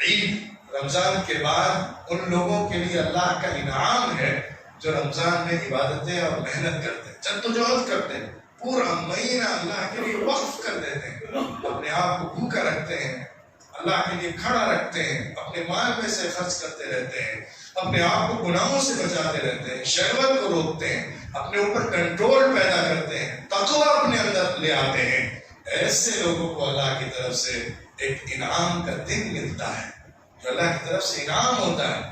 عید رمضان کے بعد ان لوگوں کے لیے اللہ کا انعام ہے جو رمضان میں عبادتیں اور محنت کرتے ہیں، جدوجہد کرتے ہیں، پورا مہینہ اللہ کے لیے وقف کر دیتے ہیں، اپنے آپ کو بھوکا رکھتے ہیں، اللہ کے لیے کھڑا رکھتے ہیں، اپنے مال میں سے خرچ کرتے رہتے ہیں، اپنے آپ کو گناہوں سے بچاتے رہتے ہیں، شہوت کو روکتے ہیں، اپنے اوپر کنٹرول پیدا کرتے ہیں، تقویٰ اپنے اندر لے آتے ہیں. ایسے لوگوں کو اللہ کی طرف سے ایک انعام کا دن ملتا ہے جو اللہ کی طرف سے انعام ہوتا ہے،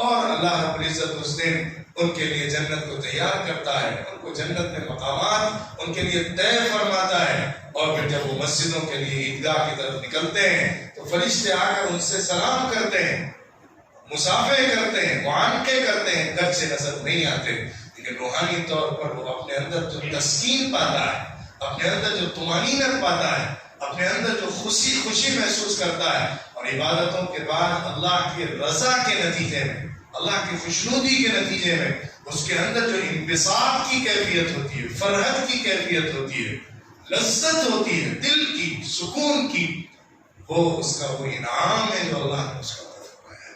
اور اللہ رب العزت اس دن ان کے لیے جنت کو تیار کرتا ہے، ان کو جنت میں مقامات ان کے لیے طے فرماتا ہے. اور پھر جب وہ مسجدوں کے لیے عیدگاہ کی طرف نکلتے ہیں تو فرشتے آ کر ان سے سلام کرتے ہیں، مسافے کرتے ہیں، معانقے کرتے ہیں، گھر سے نظر نہیں آتے، لیکن روحانی طور پر وہ اپنے اندر جو تسکین پاتا ہے، اپنے اندر جو طمانینت پاتا ہے، اپنے اندر جو خوشی محسوس کرتا ہے، اور عبادتوں کے بعد اللہ کی رضا کے نتیجے میں، اللہ کی خوشنودی کے نتیجے میں اس کے اندر جو انبساط کی کیفیت ہوتی ہے، فرحت کی کیفیت ہوتی ہے، لذت ہوتی ہے، دل کی، سکون کی، وہ اس کا وہ انعام ہے جو اللہ نے اس کا فرمایا ہے.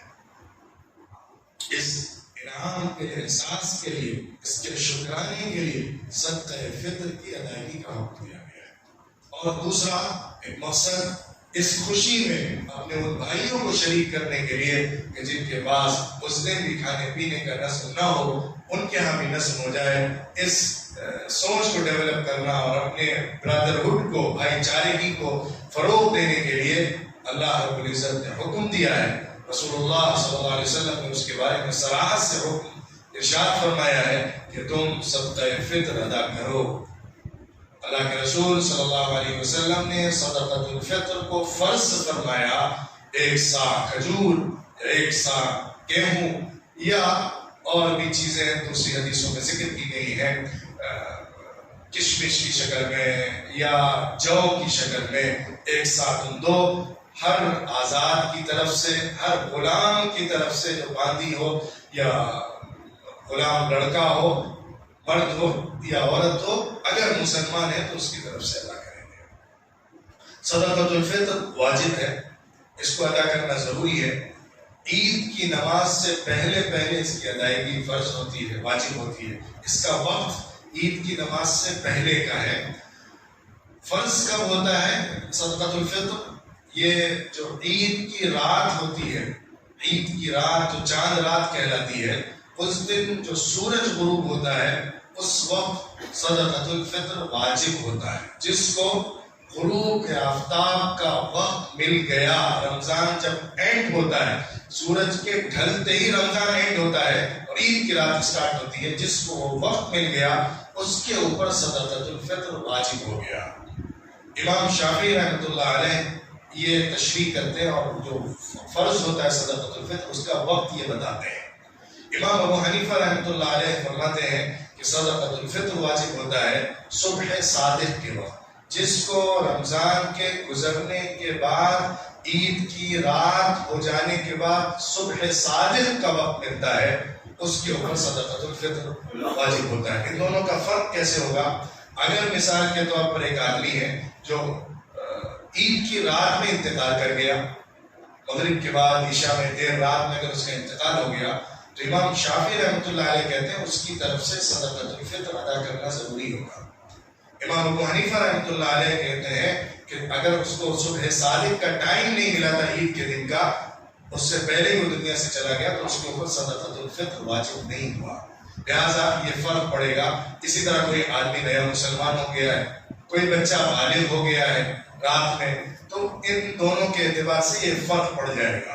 اس انعام کے احساس کے لیے، اس کے شکرانے کے لیے صدقہ فطر کی ادائیگی کا حکم دیا گیا ہے. اور دوسرا ایک مقصد اس خوشی میں اپنے ان بھائیوں کو شریک کرنے کے لیے کہ جن کے پاس اس دن بھی کھانے پینے کا نظم نہ ہو، ان کے ہاں بھی نظم ہو جائے. اس سوچ کو ڈیولپ کرنا اور اپنے برادرہڈ کو، بھائی چارگی کو فروغ دینے کے لیے اللہ رب العزت نے حکم دیا ہے. رسول اللہ صلی اللہ علیہ وسلم نے اس کے بارے میں صراحت سے حکم ارشاد فرمایا ہے کہ تم صدقہ فطر ادا کرو. اللہ کے رسول صلی اللہ علیہ وسلم نے صدقۃ الفطر کو فرض فرمایا. 1 سا کھجور، 1 سا گیہوں یا اور بھی چیزیں دوسری حدیثوں میں ذکر کی گئی ہیں، کشمش کی شکل میں یا جو کی شکل میں 1 سا تم دو. ہر آزاد کی طرف سے، ہر غلام کی طرف سے جو باندی ہو، یا غلام لڑکا ہو، مرد ہو یا عورت ہو، اگر مسلمان ہے تو اس کی طرف سے ادا کریں گے. صدقۃ الفطر واجب ہے، اس کو ادا کرنا ضروری ہے. عید کی نماز سے پہلے اس کی ادائیگی فرض ہوتی ہے، واجب ہوتی ہے. اس کا وقت عید کی نماز سے پہلے کا ہے. فرض کب ہوتا ہے صدقۃ الفطر؟ یہ جو عید کی رات ہوتی ہے، عید کی رات جو چاند رات کہلاتی ہے، اس دن جو سورج غروب ہوتا ہے اس وقت صدقۃ الفطر واجب ہوتا ہے. جس کو غروب آفتاب کا وقت مل گیا، رمضان جب اینڈ ہوتا ہے، سورج کے ڈھلتے ہی رمضان اینڈ ہوتا ہے اور عید کی رات اسٹارٹ ہوتی ہے، جس کو وہ وقت مل گیا اس کے اوپر صدقۃ الفطر واجب ہو گیا. امام شافعی رحمۃ اللہ علیہ یہ تشریح کرتے ہیں اور جو فرض ہوتا ہے صدقۃ الفطر اس کا وقت یہ بتاتے ہیں. امام ابو حنیفہ رحمۃ اللہ علیہ فرماتے ہیں کہ صدقۃ الفطر واجب ہوتا ہے صبح صادق کے وقت. جس کو رمضان کے گزرنے کے بعد، عید کی رات ہو جانے کے بعد صبح صادق کا وقت ملتا ہے، اس کے اوپر صدقۃ الفطر واجب ہوتا ہے. ان دونوں کا فرق کیسے ہوگا؟ اگر مثال کے طور پر ایک آدمی ہے جو عید کی رات میں انتقال کر گیا، مغرب کے بعد عشاء میں دیر رات میں اگر اس کا انتقال ہو گیا، تو امام شافعی رحمۃ اللہ علیہ کہتے ہیں اس کی طرف سے صدقۃ الفطر ادا کرنا ضروری ہوگا. امام ابو حنیفہ رحمۃ اللہ علیہ کہتے ہیں کہ اگر اس کو صبح صادق کا ٹائم نہیں ملا تھا عید کے دن کا، اس سے پہلے وہ دنیا سے چلا گیا، تو اس کے اوپر صدقۃ الفطر واجب نہیں ہوا. لہٰذا یہ فرق پڑے گا. اسی طرح کوئی آدمی نیا مسلمان ہو گیا ہے، کوئی بچہ بالغ ہو گیا ہے رات میں، تو ان دونوں کے اعتبار سے یہ فرق پڑ جائے گا.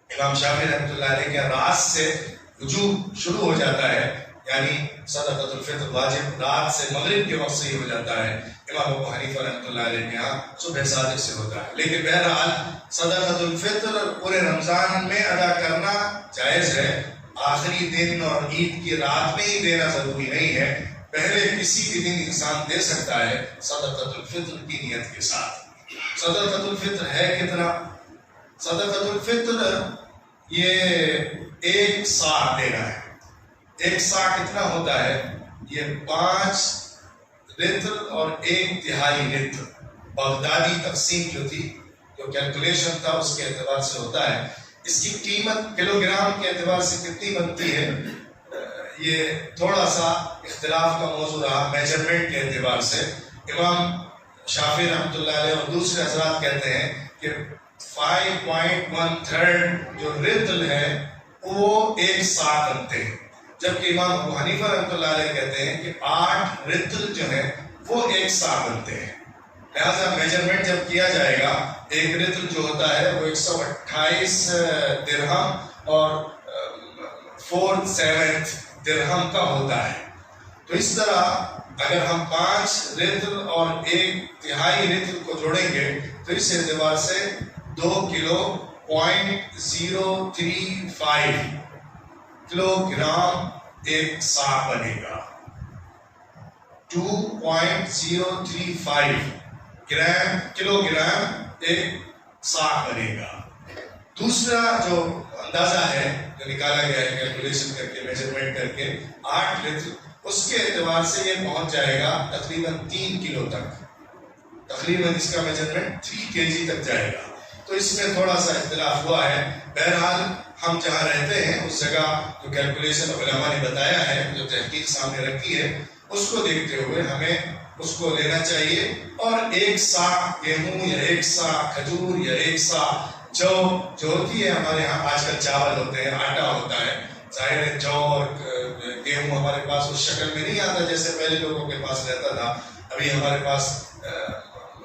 امام شافعی رحمۃ اللہ علیہ کے رات سے وجوب شروع ہو جاتا ہے، یعنی صدقۃ الفطر واجب رات سے مغرب کے وقت سے ہی ہو جاتا ہے. امام ابو حنیفہ رحمۃ اللہ علیہ کے یہاں صبح صادق سے ہوتا ہے. لیکن بہرحال صدقۃ الفطر پورے رمضان میں ادا کرنا جائز ہے. آخری دن اور عید کی رات میں ہی دینا ضروری نہیں ہے، پہلے کسی بھی دن انسان دے سکتا ہے صدقۃ الفطر کی نیت کے ساتھ. صدقۃ الفطر ہے کتنا؟ صدقۃ الفطر یہ 1 سا دینا ہے. 1 سا کتنا ہوتا ہے؟ یہ 5 لتر اور 1 تہائی لتر. بغدادی تقسیم جو تھی جو کیلکولیشن تھا اس کے اعتبار سے ہوتا ہے. اس کی قیمت کلو گرام کے اعتبار سے کتنی بنتی ہے یہ تھوڑا سا اختلاف کا موضوع رہا میجرمنٹ کے اعتبار سے. امام شافعی رحمۃ اللہ علیہ اور دوسرے حضرات کہتے ہیں کہ 5.1 جو رطل ہے وہ 1 صاع بنتے ہیں، جبکہ امام ابو حنیفہ رحمۃ اللہ علیہ کہتے ہیں کہ 8 رطل جو ہے وہ 1 صاع بنتے ہیں. لہٰذا میجرمنٹ جب کیا جائے گا ایک رطل جو ہوتا ہے وہ 128 درہم اور 4/7 درہم کا ہوتا ہے. تو اس طرح اگر ہم 5 رطل اور 1/3 رطل کو جوڑیں گے تو اس اعتبار سے 2 کلو 0.035 کلو گرام 1 صاع بنے گا. 2.035 کلو گرام 1 صاع بنے گا. دوسرا جو اندازہ ہے جو نکالا گیا ہے کیلکولیشن کر کے میجرمنٹ کر کے 8 رطل، اس کے اعتبار سے یہ پہنچ جائے گا تقریباً 3 کلو تک. تقریباً اس کا میجرمنٹ 3 kg تک جائے گا. تو اس میں تھوڑا سا اختلاف ہوا ہے. بہرحال ہم جہاں رہتے ہیں اس جگہ جو کیلکولیشن علماء نے بتایا ہے، جو تحقیق سامنے رکھی ہے، اس کو دیکھتے ہوئے ہمیں اس کو لینا چاہیے. اور 1 صاع گیہوں یا 1 صاع کھجور یا 1 صاع جو ہوتی ہے، ہمارے یہاں آج کل چاول ہوتے ہیں، آٹا ہوتا ہے. ظاہر ہے جو اور گیہوں ہمارے پاس اس شکل میں نہیں آتا جیسے پہلے لوگوں کے پاس رہتا تھا. ابھی ہمارے پاس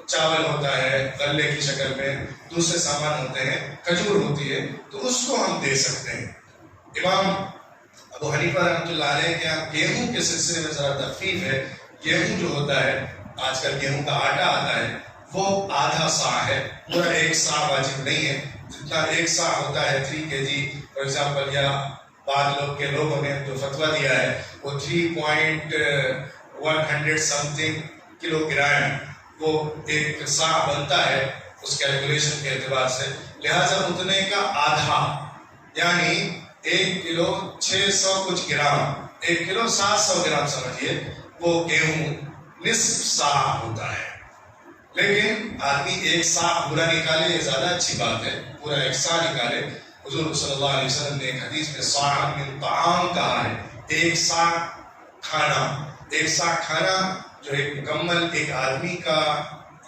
چاول ہوتا ہے غلے کی شکل میں، دوسرے سامان ہوتے ہیں، کھجور ہوتی ہے، تو اس کو ہم دے سکتے ہیں. امام ابو حنیفہ رحمۃ اللہ علیہ کے یہاں گیہوں کے سلسلے میں ذرا تخفیف ہے. گیہوں جو ہوتا ہے، آج کل گیہوں کا آٹا آتا ہے، وہ آدھا صاع ہے، پورا 1 صاع واجب نہیں ہے. جتنا 1 صاع ہوتا ہے 3 kg فار ایگزامپل، یا بعض لوگوں نے جو فتویٰ دیا ہے وہ 3.100 سم تھنگ کلو گرام وہ 1 صاع بنتا ہے اس کیلکولیشن کے اعتبار سے. لہٰذا اتنے کا آدھا یعنی 1 کلو 600 کچھ گرام، 1 کلو 700 گرام سمجھیے، وہ گیہوں نصف صاع ہوتا ہے. لیکن آدمی 1 صاع پورا نکالے یہ زیادہ اچھی بات ہے، پورا 1 صاع نکالے. حضور صلی اللہ علیہ وسلم نے ایک حدیث میں صاع من طعام کہا ہے. 1 صاع کھانا، 1 صاع کھانا جو ایک مکمل ایک آدمی کا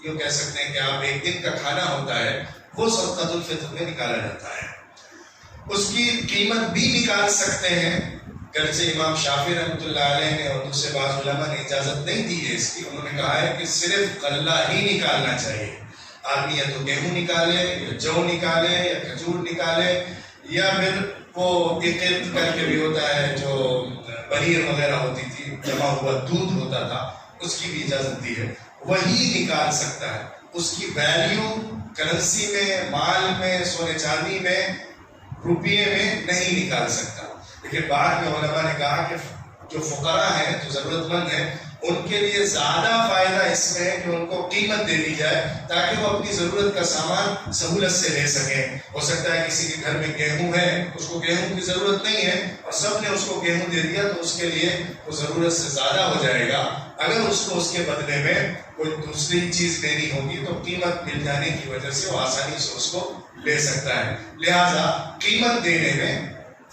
یوں کہہ سکتے ہیں کہ آپ 1 دن کا کھانا ہوتا ہے، وہ صدقۃ الفطر میں نکالا جاتا ہے. اس کی قیمت بھی نکال سکتے ہیں، گرچہ امام شافعی رحمۃ اللہ علیہ نے اور دوسرے بعض علماء نے اجازت نہیں دی ہے اس کی. انہوں نے کہا ہے کہ صرف غلہ ہی نکالنا چاہیے. آدمی یا تو گیہوں نکالے یا جو نکالے یا کھجور نکالے، یا پھر وہ عقد کر کے بھی ہوتا ہے جو بہیر وغیرہ ہوتی تھی، جمع ہوا دودھ ہوتا تھا، اس کی بھی اجازت دی ہے، وہی نکال سکتا ہے. اس کی ویلیو کرنسی میں، مال میں، سونے چاندی میں، روپیے میں نہیں نکال سکتا. لیکن بعد میں علماء نے کہا کہ جو فقراء ہیں، جو ضرورت مند ہیں، ان کے لیے زیادہ فائدہ اس میں ہے کہ ان کو قیمت دے دی جائے تاکہ وہ اپنی ضرورت کا سامان سہولت سے لے سکیں. ہو سکتا ہے کسی کے گھر میں گیہوں ہے، اس کو گیہوں کی ضرورت نہیں ہے اور سب نے اس کو گیہوں دے دیا، تو اس کے لیے وہ ضرورت سے زیادہ ہو جائے گا. اگر اس کو اس کے بدلے میں کوئی دوسری چیز لینی ہوگی تو قیمت مل جانے کی وجہ سے وہ آسانی سے اس کو لے سکتا ہے. لہذا قیمت دینے میں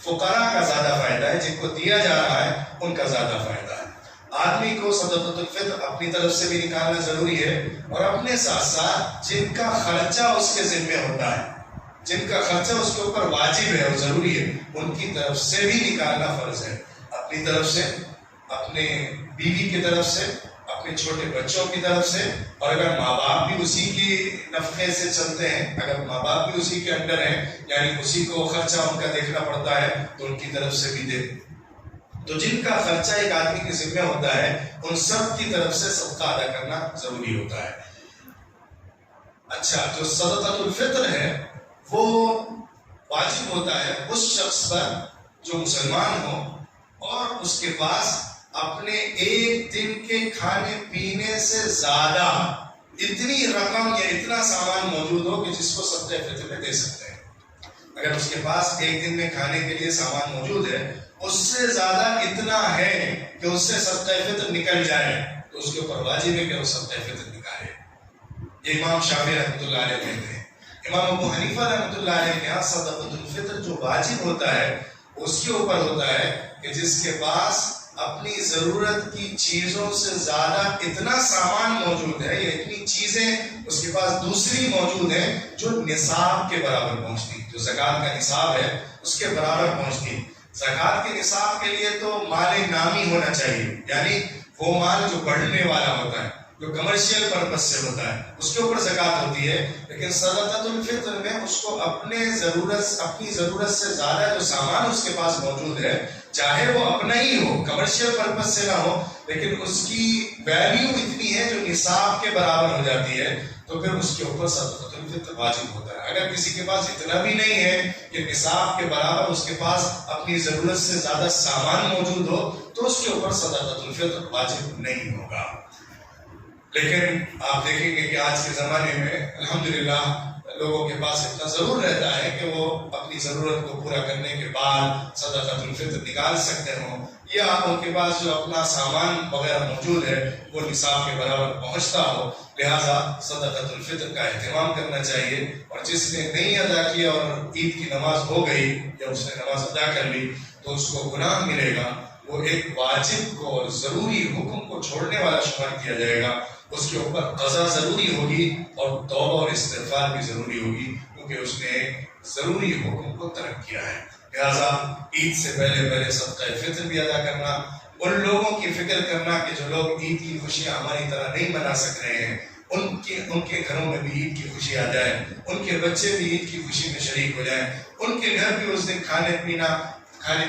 فقراء کا زیادہ فائدہ ہے، جن کو دیا جا رہا ہے ان کا زیادہ فائدہ ہے. آدمی کو صدقۃ الفطر اپنی طرف سے بھی نکالنا ضروری ہے، اور اپنے ساتھ ساتھ جن کا خرچہ اس کے ذمہ ہوتا ہے، جن کا خرچہ اس کے اوپر واجب ہے اور ضروری ہے، ان کی طرف سے بھی نکالنا فرض ہے. اپنی طرف سے، اپنے بیوی کی طرف سے، اپنے چھوٹے بچوں کی طرف سے، اور اگر ماں باپ بھی اسی کی نفقے سے چلتے ہیں، اگر ماں باپ بھی اسی کے انڈر ہیں، یعنی اسی کو خرچہ ان کا دیکھنا پڑتا ہے، تو ان کی طرف سے بھی دے. تو جن کا خرچہ ایک آدمی کے ذمہ ہوتا ہے، ان سب کی طرف سے صدقہ ادا کرنا ضروری ہوتا ہے. اچھا، جو صدقۃ الفطر ہے وہ واجب ہوتا ہے اس شخص پر جو مسلمان ہو اور اس کے پاس اپنے 1 دن کے کھانے پینے سے زیادہ اتنی رقم یا اتنا سامان موجود ہو کہ جس کو صدقہ فطر میں دے سکتے ہیں. اگر اس کے پاس 1 دن میں کھانے کے لیے سامان موجود ہے، اس سے زیادہ اتنا ہے کہ اس سے صدقہ فطر نکل جائے، تو اس کے اوپر واجب ہے کہ وہ صدقہ فطر نکالے. یہ امام شافعی رحمۃ اللہ علیہ کہتے ہیں. امام ابو حنیفہ رحمۃ اللہ علیہ کے یہاں صدقۃ الفطر جو واجب ہوتا ہے اس کے اوپر ہوتا ہے کہ جس کے پاس اپنی ضرورت کی چیزوں سے زیادہ اتنا سامان موجود ہے یا اتنی چیزیں اس کے پاس دوسری موجود ہیں جو نصاب کے برابر پہنچتی، جو زکوٰۃ کا نصاب ہے اس کے برابر پہنچتی۔ زکوٰۃ کے نصاب کے لیے تو مال نامی ہونا چاہیے، یعنی وہ مال جو بڑھنے والا ہوتا ہے، جو کمرشل پرپس سے ہوتا ہے، اس کے اوپر زکوٰۃ ہوتی ہے۔ لیکن صدقۃ الفطر میں اس کو اپنی ضرورت سے زیادہ جو سامان اس کے پاس موجود ہے، چاہے وہ اپنا ہی ہو، کمرشل پرپس سے نہ ہو، لیکن اس کی ویلیو اتنی ہے جو نصاب کے برابر ہو جاتی ہے، تو پھر اس کے اوپر صدقۃ الفطر واجب ہوتا ہے۔ اگر کسی کے پاس اتنا بھی نہیں ہے کہ نصاب کے برابر اس کے پاس اپنی ضرورت سے زیادہ سامان موجود ہو، تو اس کے اوپر صدقۃ الفطر واجب نہیں ہوگا۔ لیکن آپ دیکھیں گے کہ آج کے زمانے میں الحمدللہ لوگوں کے پاس اتنا ضرور رہتا ہے کہ وہ اپنی ضرورت کو پورا کرنے کے بعد صدقۃ الفطر نکال سکتے ہوں، یا ان کے پاس جو اپنا سامان وغیرہ موجود ہے وہ نصاب کے برابر پہنچتا ہو، لہٰذا صدقۃ الفطر کا اہتمام کرنا چاہیے۔ اور جس نے نہیں ادا کیا اور عید کی نماز ہو گئی یا اس نے نماز ادا کر لی تو اس کو گناہ ملے گا، وہ ایک واجب کو اور ضروری حکم کو چھوڑنے والا شمار کیا جائے گا۔ اس کے اوپر قضا ضروری ہوگی اور توبہ اور استغفار بھی ضروری ہوگی، کیونکہ اس نے ضروری حکم کو ترک کیا ہے۔ لہٰذا عید سے پہلے صدقہ فطر بھی ادا کرنا، ان لوگوں کی فکر کرنا کہ جو لوگ عید کی خوشیاں ہماری طرح نہیں منا سک رہے ہیں، ان کے گھروں میں بھی عید کی خوشی آ جائے، ان کے بچے بھی عید کی خوشی میں شریک ہو جائیں، ان کے گھر بھی اس دن کھانے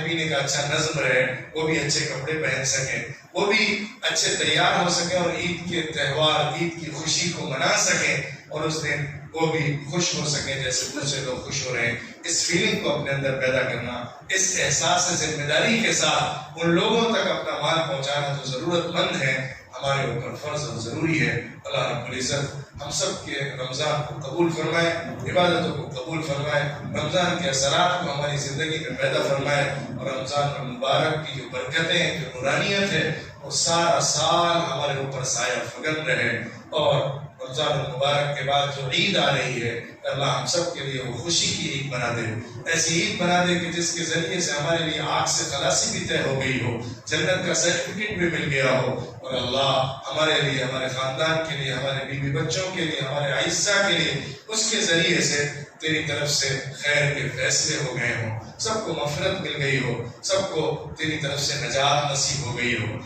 پینے کا اچھا نظم رہے، وہ بھی اچھے کپڑے پہن سکیں، وہ بھی اچھے تیار ہو سکیں اور عید کے تہوار، عید کی خوشی کو منا سکیں، اور اس دن وہ بھی خوش ہو سکیں جیسے دوسرے لوگ خوش ہو رہے ہیں۔ اس فیلنگ کو اپنے اندر پیدا کرنا، اس احساس ذمہ داری کے ساتھ ان لوگوں تک اپنا مال پہنچانا جو ضرورت مند ہے، ہمارے اوپر فرض اور ضروری ہے۔ اللہ رب العزت ہم سب کے رمضان کو قبول فرمائے، عبادتوں کو قبول فرمائے، رمضان کے اثرات کو ہماری زندگی میں پیدا فرمائے، اور رمضان المبارک کی جو برکتیں، جو نورانیت ہے، وہ سارا سال ہمارے اوپر سایہ فگن رہے۔ اور رمضان المبارک کے بعد جو عید آ رہی ہے، اللہ ہم سب کے لیے وہ خوشی کی عید بنا دے، ایسی عید بنا دے کہ جس کے ذریعے سے ہمارے لیے آگ سے خلاصی بھی طے ہو گئی ہو، جنت کا سرٹیفکیٹ بھی مل گیا ہو، اور اللہ ہمارے لیے، ہمارے خاندان کے لیے، ہمارے بیوی بچوں کے لیے، ہمارے عائشہ کے لیے اس کے ذریعے سے تیری طرف سے خیر کے فیصلے ہو گئے ہوں، سب کو مغفرت مل گئی ہو، سب کو تیری طرف سے نجات نصیب ہو گئی ہو۔